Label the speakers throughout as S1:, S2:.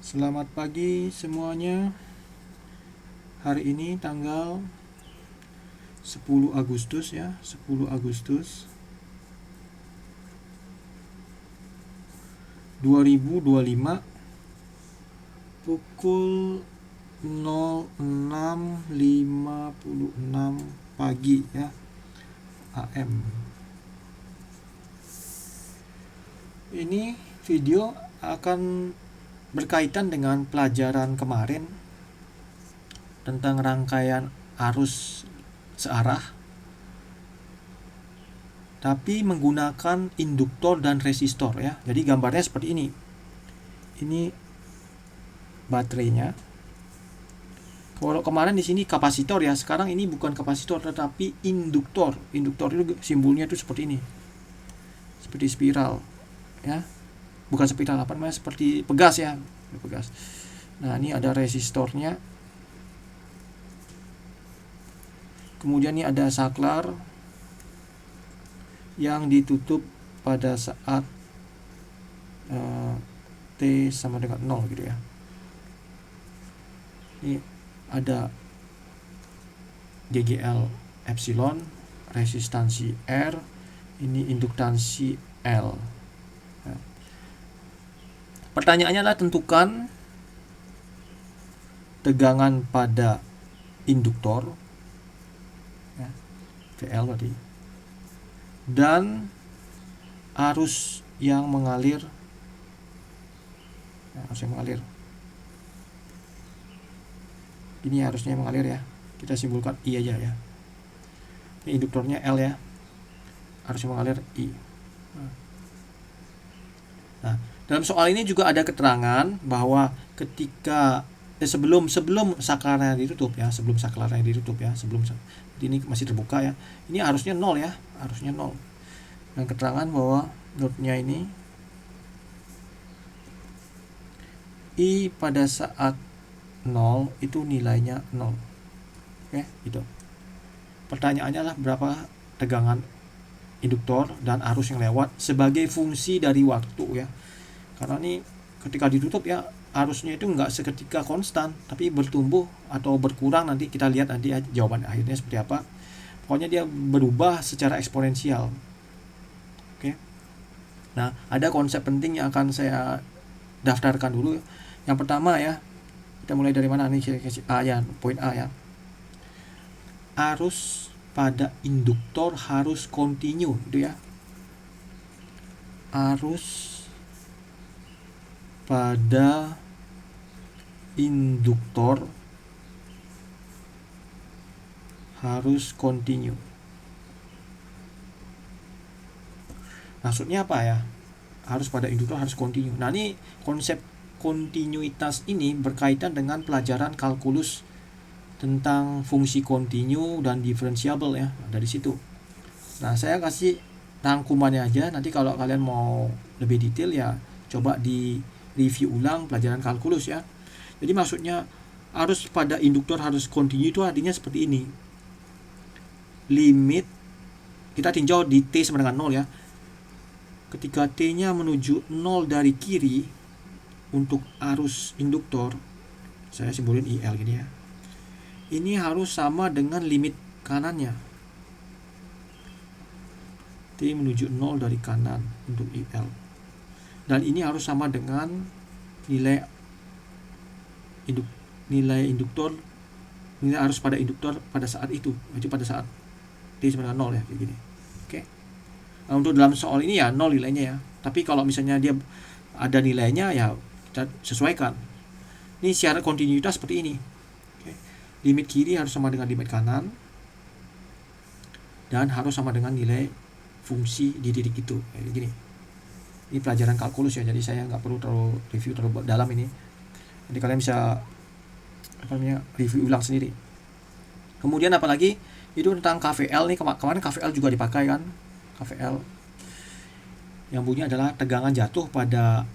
S1: Selamat pagi semuanya. Hari ini tanggal 10 Agustus ya, 10 Agustus 2025 pukul 06.56 pagi ya, AM. Ini video akan berkaitan dengan pelajaran kemarin tentang rangkaian arus searah, tapi menggunakan induktor dan resistor ya. Jadi gambarnya seperti ini. Ini baterainya. Kalau kemarin di sini kapasitor ya, sekarang ini bukan kapasitor tetapi induktor. Induktor itu simbolnya itu seperti ini. Seperti spiral ya. Bukan spiral, apa namanya, seperti pegas ya, pegas. Nah, ini ada resistornya. Kemudian ini ada saklar yang ditutup pada saat T sama dengan 0 gitu ya. Ini ada GGL epsilon, resistansi R, ini induktansi L. Ya. Pertanyaannya adalah tentukan tegangan pada induktor ya, VL tadi, dan arus yang mengalir ya, arus yang mengalir. Ini arusnya yang mengalir ya, kita simpulkan I aja ya. Ini induktornya L ya, arus yang mengalir I. Nah, dalam soal ini juga ada keterangan bahwa ketika sebelum saklarnya ditutup ya, sebelum ini masih terbuka ya. Ini harusnya 0 ya, harusnya 0. Dan keterangan bahwa node-nya ini I pada saat 0 itu nilainya 0. Oke, gitu. Pertanyaannya adalah berapa tegangan induktor dan arus yang lewat sebagai fungsi dari waktu ya. Karena ini ketika ditutup ya, arusnya itu enggak seketika konstan, tapi bertumbuh atau berkurang. Nanti kita lihat nanti jawaban akhirnya seperti apa. Pokoknya dia berubah secara eksponensial. Oke. Nah, ada konsep penting yang akan saya daftarkan dulu. Yang pertama ya, kita mulai dari mana nih? A ya, poin A ya. Arus pada induktor harus kontinu gitu ya. Arus pada induktor harus kontinu. Maksudnya apa ya? Harus pada induktor harus kontinu. Nah, ini konsep kontinuitas ini berkaitan dengan pelajaran kalkulus tentang fungsi kontinu dan diferensiabel ya, dari situ. Nah, saya kasih rangkumannya aja. Nanti kalau kalian mau lebih detail ya coba di review ulang pelajaran kalkulus ya. Jadi maksudnya arus pada induktor harus kontinu itu artinya seperti ini. Limit kita tinjau di T sama dengan 0 ya. Ketika T-nya menuju 0 dari kiri untuk arus induktor, saya simbolin IL gini ya. Ini harus sama dengan limit kanannya. T menuju 0 dari kanan untuk IL. Dan ini harus sama dengan nilai induktor, nilai arus pada induktor pada saat itu, pada saat T sama dengan 0 ya, kayak gini. Oke. Nah, untuk dalam soal ini ya 0 nilainya ya. Tapi kalau misalnya dia ada nilainya ya kita sesuaikan. Ini syarat kontinuitas seperti ini. Oke. Limit kiri harus sama dengan limit kanan dan harus sama dengan nilai fungsi di titik itu, kayak gini. Ini pelajaran kalkulus ya, jadi saya nggak perlu terlalu review terlalu dalam ini. Jadi kalian bisa review ulang sendiri. Kemudian apalagi itu tentang KVL nih, kemarin KVL juga dipakai kan. KVL yang bunyi adalah tegangan jatuh pada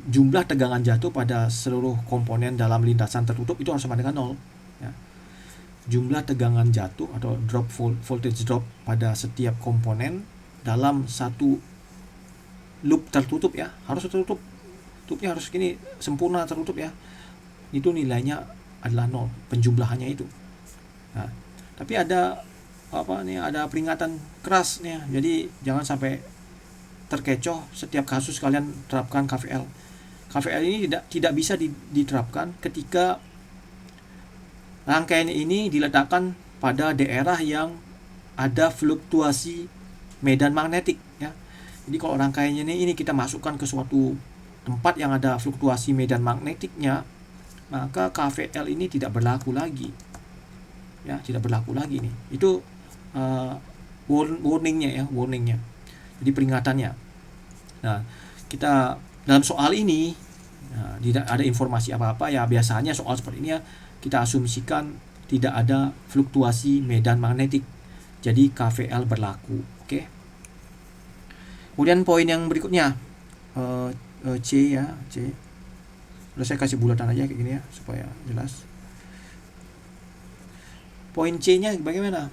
S1: jumlah tegangan jatuh pada seluruh komponen dalam lintasan tertutup itu harus sama dengan 0 ya. Jumlah tegangan jatuh atau voltage drop pada setiap komponen dalam satu loop tertutup ya, harus tertutup tertutupnya harus gini sempurna tertutup ya, itu nilainya adalah 0 penjumlahannya itu. Nah, tapi ada ada peringatan keras nih, jadi jangan sampai terkecoh setiap kasus kalian terapkan KVL. KVL ini tidak bisa diterapkan ketika rangkaian ini diletakkan pada daerah yang ada fluktuasi medan magnetik ya. Jadi kalau rangkaiannya ini kita masukkan ke suatu tempat yang ada fluktuasi medan magnetiknya, maka KVL ini tidak berlaku lagi. Ya, tidak berlaku lagi nih. Itu warningnya. Jadi peringatannya. Nah, kita dalam soal ini tidak ada informasi apa-apa ya, biasanya soal seperti ini ya kita asumsikan tidak ada fluktuasi medan magnetik. Jadi KVL berlaku. Oke. Kemudian poin yang berikutnya C ya, C. Udah saya kasih bulatan aja kayak gini ya supaya jelas. Poin C-nya bagaimana?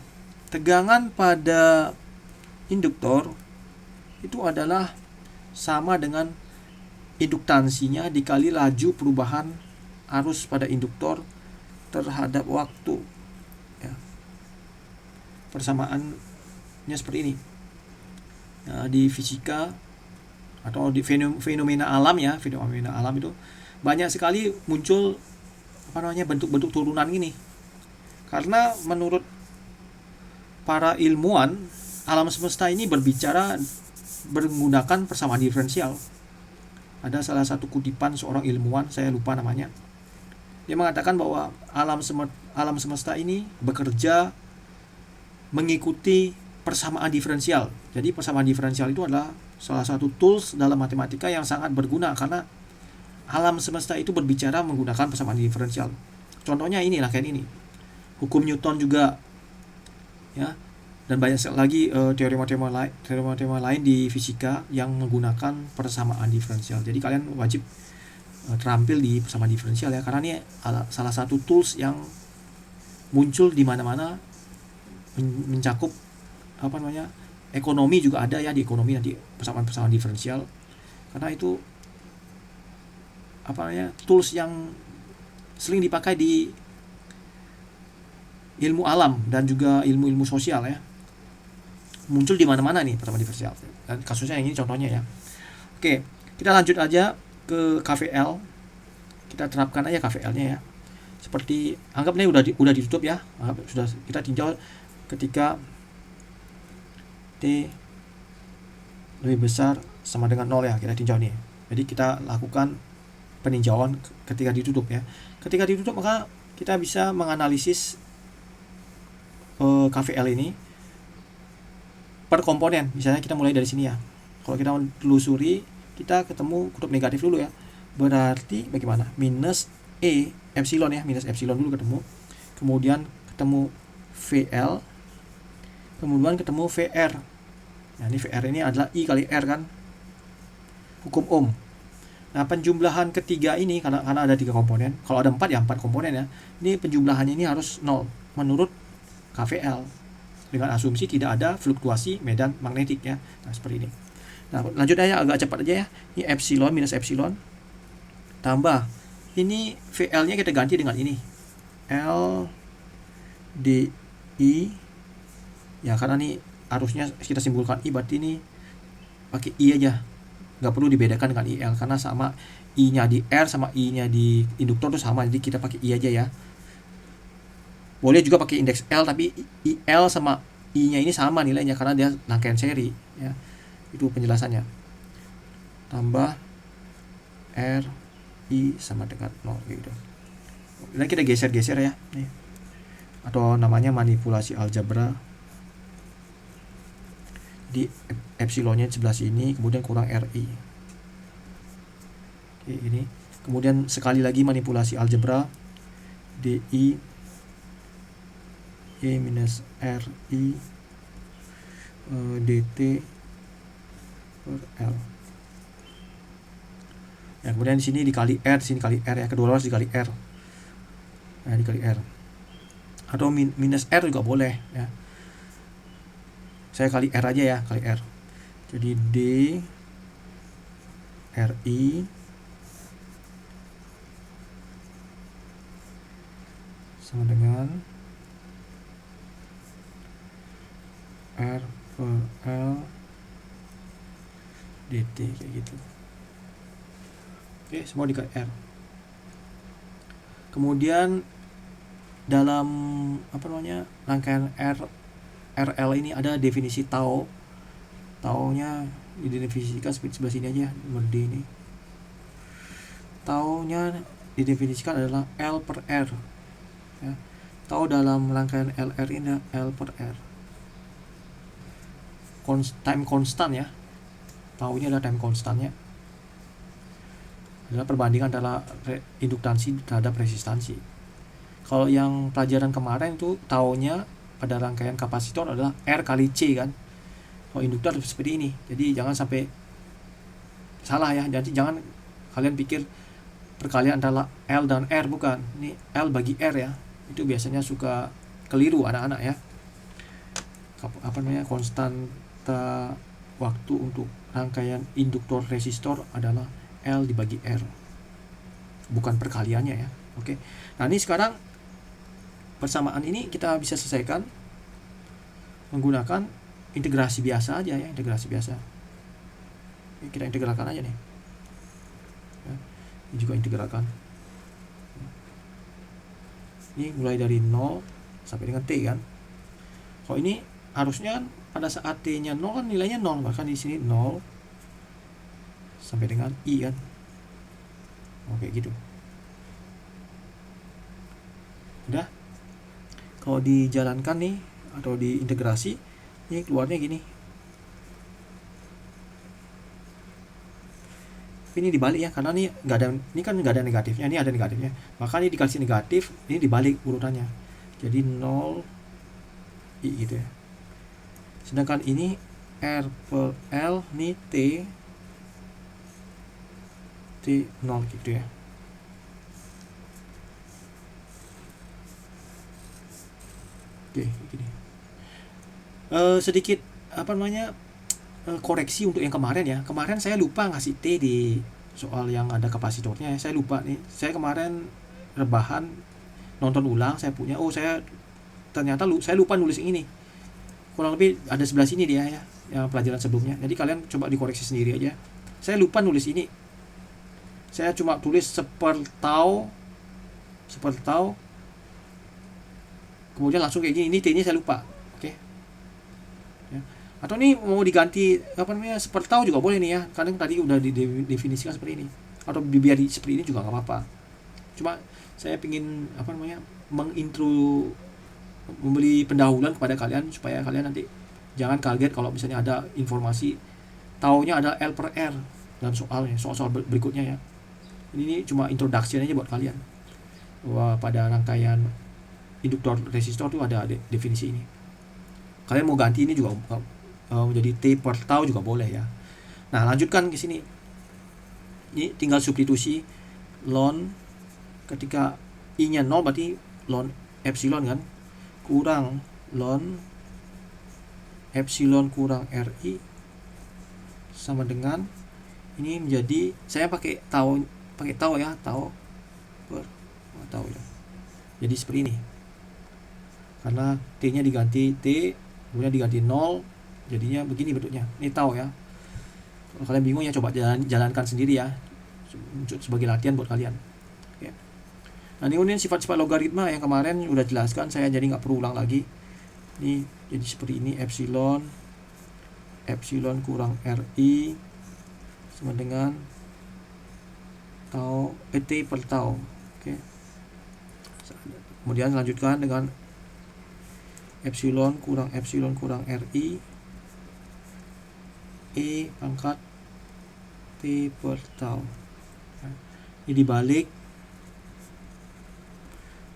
S1: Tegangan pada induktor itu adalah sama dengan induktansinya dikali laju perubahan arus pada induktor terhadap waktu ya. Persamaannya seperti ini. Nah, di fisika atau di fenomena alam ya, fenomena alam itu banyak sekali muncul bentuk-bentuk turunan ini. Karena menurut para ilmuwan, alam semesta ini berbicara menggunakan persamaan diferensial. Ada salah satu kutipan seorang ilmuwan, saya lupa namanya. Dia mengatakan bahwa alam semesta ini bekerja mengikuti persamaan diferensial. Jadi persamaan diferensial itu adalah salah satu tools dalam matematika yang sangat berguna karena alam semesta itu berbicara menggunakan persamaan diferensial. Contohnya inilah kayak ini. Hukum Newton juga ya, dan banyak lagi teorema-teorema lain di fisika yang menggunakan persamaan diferensial. Jadi kalian wajib terampil di persamaan diferensial ya, karena ini salah satu tools yang muncul di mana-mana, mencakup ekonomi juga ada ya, di ekonomi nanti persamaan diferensial, karena itu tools yang sering dipakai di ilmu alam dan juga ilmu-ilmu sosial ya, muncul di mana-mana nih persamaan diferensial. Dan kasusnya yang ini contohnya ya. Oke, kita lanjut aja ke KVL. Kita terapkan aja KVL-nya ya. Seperti anggap ini udah ditutup ya. Sudah kita tinjau ketika T lebih besar sama dengan 0 ya, kita tinjau nih. Jadi kita lakukan peninjauan ketika ditutup ya. Ketika ditutup maka kita bisa menganalisis KVL ini per komponen. Misalnya kita mulai dari sini ya. Kalau kita telusuri, kita ketemu kutub negatif dulu ya. Berarti bagaimana? Minus epsilon ya, minus epsilon dulu ketemu. Kemudian ketemu VL. Kemudian ketemu VR. Nah, ini VR ini adalah I kali R kan. Hukum Ohm. Nah, penjumlahan ketiga ini karena ada 3 komponen. Kalau ada 4 ya 4 komponen ya. Ini penjumlahannya ini harus 0 menurut KVL dengan asumsi tidak ada fluktuasi medan magnetik ya. Nah, seperti ini. Nah, lanjut aja agak cepat aja ya. Ini epsilon minus epsilon tambah ini VL-nya kita ganti dengan ini L DI ya, karena nih arusnya kita simpulkan I, berarti ini pakai I aja, nggak perlu dibedakan dengan IL karena sama I-nya di R sama I-nya di induktor itu sama, jadi kita pakai I aja ya. Boleh juga pakai indeks L, tapi IL sama I-nya ini sama nilainya karena dia rangkaian seri ya. Itu penjelasannya. Tambah R I sama dengan 0 gitu. Nah, kita geser-geser ya nih. Atau namanya manipulasi algebra. Di epsilonnya sebelah sini, kemudian kurang RI. Oke, ini. Kemudian sekali lagi manipulasi algebra DI E minus RI DT per L. Ya, kemudian di sini dikali R, di sini kali R ya, kedua harus dikali R. Nah, dikali R. Atau minus R juga boleh ya. Saya kali R aja ya, kali R. Jadi D RI sama dengan R per L dt kayak gitu. Oke, semua dikali R. Kemudian dalam rangkaian RL ini ada definisi tau. Taunya didefinisikan seperti sebelah sini aja, nomor D ini. Taunya didefinisikan adalah L per R ya. Tau dalam rangkaian LR ini L per R. Time constant ya. Taunya adalah time constantnya, adalah perbandingan antara induktansi terhadap resistansi. Kalau yang pelajaran kemarin itu taunya pada rangkaian kapasitor adalah R kali C kan. Kalau induktor seperti ini. Jadi jangan sampai salah ya. Jadi jangan kalian pikir perkalian antara L dan R, bukan. Ini L bagi R ya. Itu biasanya suka keliru anak-anak ya. Konstanta waktu untuk rangkaian induktor resistor adalah L dibagi R, bukan perkaliannya ya. Oke. Nah, ini sekarang persamaan ini kita bisa selesaikan menggunakan integrasi biasa aja ya, integrasi biasa. Kita integralkan aja nih. Ya, ini juga integralkan. Ini mulai dari 0 sampai dengan T kan. Kalau ini harusnya pada saat T-nya 0 kan nilainya 0, bahkan di sini 0 sampai dengan I kan. Oke gitu. Udah. Kalau dijalankan nih atau diintegrasi, ini keluarnya gini. Ini dibalik ya, karena ini kan nggak ada negatifnya, ini ada negatifnya. Maka ini dikasih negatif, ini dibalik urutannya. Jadi 0 I gitu ya. Sedangkan ini R per L, ini T 0 gitu ya. Oke, gini. Sedikit koreksi untuk yang kemarin ya. Kemarin saya lupa ngasih T di soal yang ada kapasitornya. Saya lupa nih. Saya kemarin rebahan nonton ulang, saya punya. Ternyata saya lupa nulis ini. Kurang lebih ada sebelah sini dia ya, yang pelajaran sebelumnya. Jadi kalian coba dikoreksi sendiri aja. Saya lupa nulis ini. Saya cuma tulis sepertau. Kemudian langsung kayak gini. Ini T-nya saya lupa. Oke. Ya. Atau ini mau diganti sepertau juga boleh nih ya. Karena tadi udah didefinisikan seperti ini. Atau biar seperti ini juga nggak apa-apa. Cuma saya pingin memberi pendahuluan kepada kalian supaya kalian nanti jangan kaget kalau misalnya ada informasi taunya ada L per R dalam soal berikutnya ya. Ini cuma introduction aja buat kalian bahwa pada rangkaian induktor resistor itu ada definisi ini. Kalian mau ganti ini juga menjadi T per tau juga boleh ya. Nah, lanjutkan ke sini. Ini tinggal substitusi ln ketika I-nya 0 berarti ln epsilon kan, kurang ln epsilon kurang RI sama dengan ini menjadi, saya pakai tau ya, tau ya. Jadi seperti ini. Karena T-nya diganti T, kemudian diganti 0, jadinya begini bentuknya. Ini tau ya. Kalau kalian bingung ya coba jalankan sendiri ya, sebagai latihan buat kalian. Oke. Nah, ini kemudian sifat-sifat logaritma yang kemarin udah jelaskan, saya jadi nggak perlu ulang lagi. Ini jadi seperti ini, epsilon kurang RI sama dengan tau T per tau. Oke. Kemudian lanjutkan dengan epsilon kurang RI E pangkat T per tau. Ini dibalik,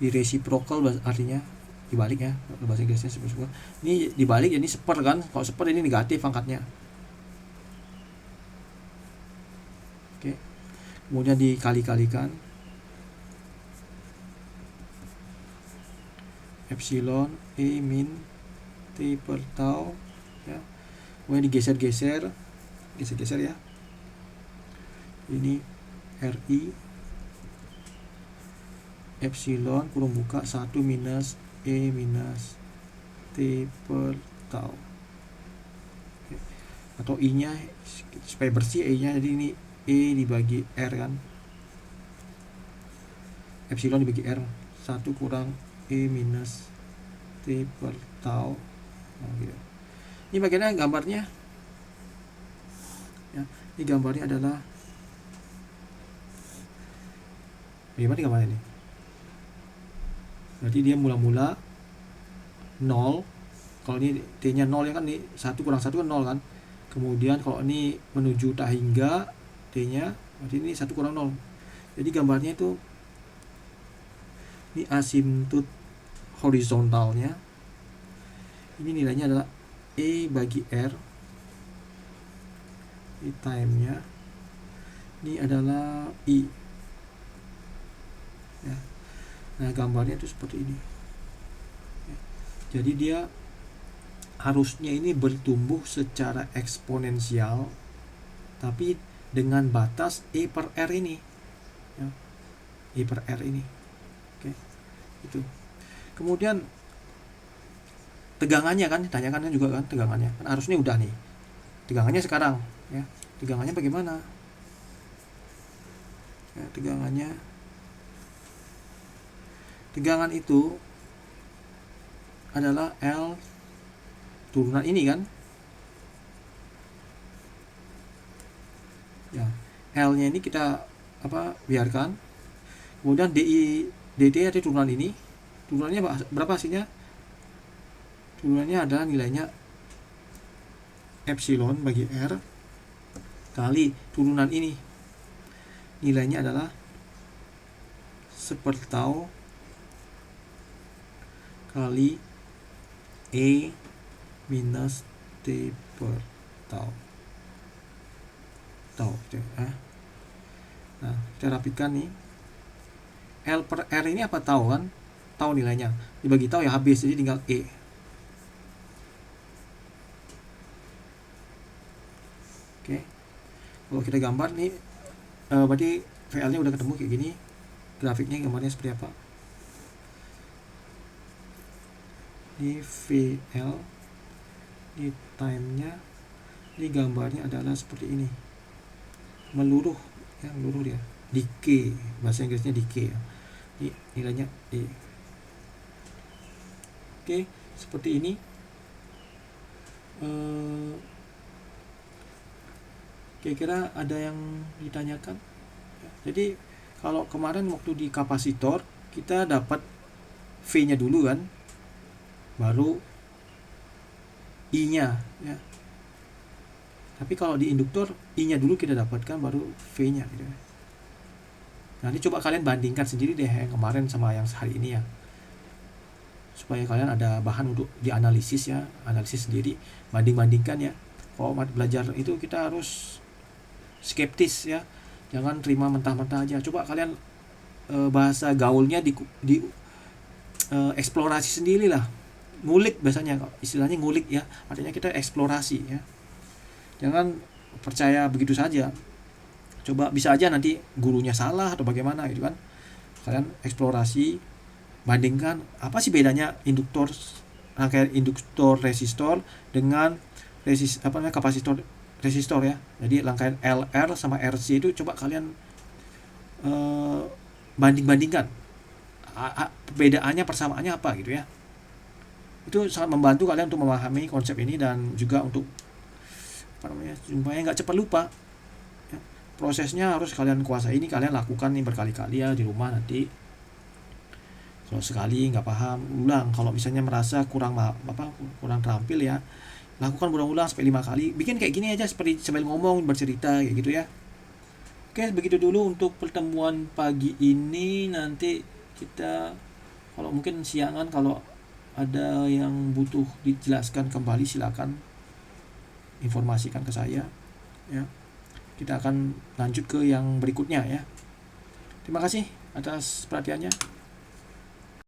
S1: di reciprocal artinya dibalik ya, bahasa Inggrisnya seperti itu. Ini dibalik, jadi seper kan. Kalau seper ini negatif angkatnya. Oke. Kemudian dikali-kalikan epsilon E min T per tau ya. Kemudian digeser-geser ya. Ini RI epsilon kurung buka 1 minus E minus T per tau. Atau I nya supaya bersih E nya, jadi ini E dibagi R kan, epsilon dibagi R, 1 kurang E minus T per tau. Gitu. Ini bagiannya gambarnya ya, ini gambarnya adalah bagaimana gambarnya ini, berarti dia mula-mula 0, kalau ini T nya 0 ya kan, ini 1 kurang 1 kan 0 kan, kemudian kalau ini menuju tak hingga T nya, berarti ini 1 kurang 0. Jadi gambarnya itu ini asimtut horizontalnya, ini nilainya adalah E bagi R, ini time nya, ini adalah I ya. Nah gambarnya itu seperti ini ya. Jadi dia harusnya ini bertumbuh secara eksponensial, tapi dengan batas E per R ini ya. E per R ini. Oke. Itu. Kemudian tegangannya kan ditanyakan juga kan, tegangannya kan harusnya udah nih, tegangannya sekarang ya, tegangannya bagaimana ya, tegangan itu adalah L turunan ini kan ya, L nya ini kita biarkan, kemudian dt ada turunan ini, turunannya berapa hasilnya, turunannya adalah nilainya epsilon bagi R kali turunan ini, nilainya adalah sepertau kali E minus T per tau. Nah kita rapikan nih, L per R ini apa, tau kan, tau nilainya dibagi tau ya habis, jadi tinggal E. Oke, kalau kita gambar nih berarti VL nya udah ketemu kayak gini, grafiknya gambarnya seperti apa, ini VL, ini time nya, ini gambarnya adalah seperti ini, meluruh ya, meluruh dia, decay, bahasa Inggrisnya decay ya. Ini nilainya E. Oke, seperti ini. Kira-kira ada yang ditanyakan? Jadi kalau kemarin waktu di kapasitor kita dapat V-nya dulu kan, baru I-nya ya. Tapi kalau di induktor I-nya dulu kita dapatkan, baru V-nya gitu. Nanti coba kalian bandingkan sendiri deh yang kemarin sama yang hari ini ya, supaya kalian ada bahan untuk dianalisis ya, analisis sendiri, banding-bandingkan ya. Kalau belajar itu kita harus skeptis ya, jangan terima mentah-mentah aja. Coba kalian bahasa gaulnya di eksplorasi sendiri lah, ngulik, biasanya istilahnya ngulik ya, artinya kita eksplorasi ya, jangan percaya begitu saja. Coba bisa aja nanti gurunya salah atau bagaimana gitu kan, kalian eksplorasi, bandingkan apa sih bedanya induktor, rangkaian induktor resistor dengan kapasitor resistor ya. Jadi rangkaian LR sama RC itu coba kalian banding-bandingkan perbedaannya, persamaannya apa gitu ya. Itu sangat membantu kalian untuk memahami konsep ini, dan juga untuk supaya nggak cepat lupa ya. Prosesnya harus kalian kuasai, ini kalian lakukan nih berkali-kali ya di rumah. Nanti kalau sekali nggak paham, ulang. Kalau misalnya merasa kurang terampil ya, lakukan berulang-ulang sampai 5 kali. Bikin kayak gini aja, seperti sambil ngomong, bercerita kayak gitu ya. Oke, begitu dulu untuk pertemuan pagi ini. Nanti kita kalau mungkin siangan, kalau ada yang butuh dijelaskan kembali silakan informasikan ke saya ya. Kita akan lanjut ke yang berikutnya ya. Terima kasih atas perhatiannya.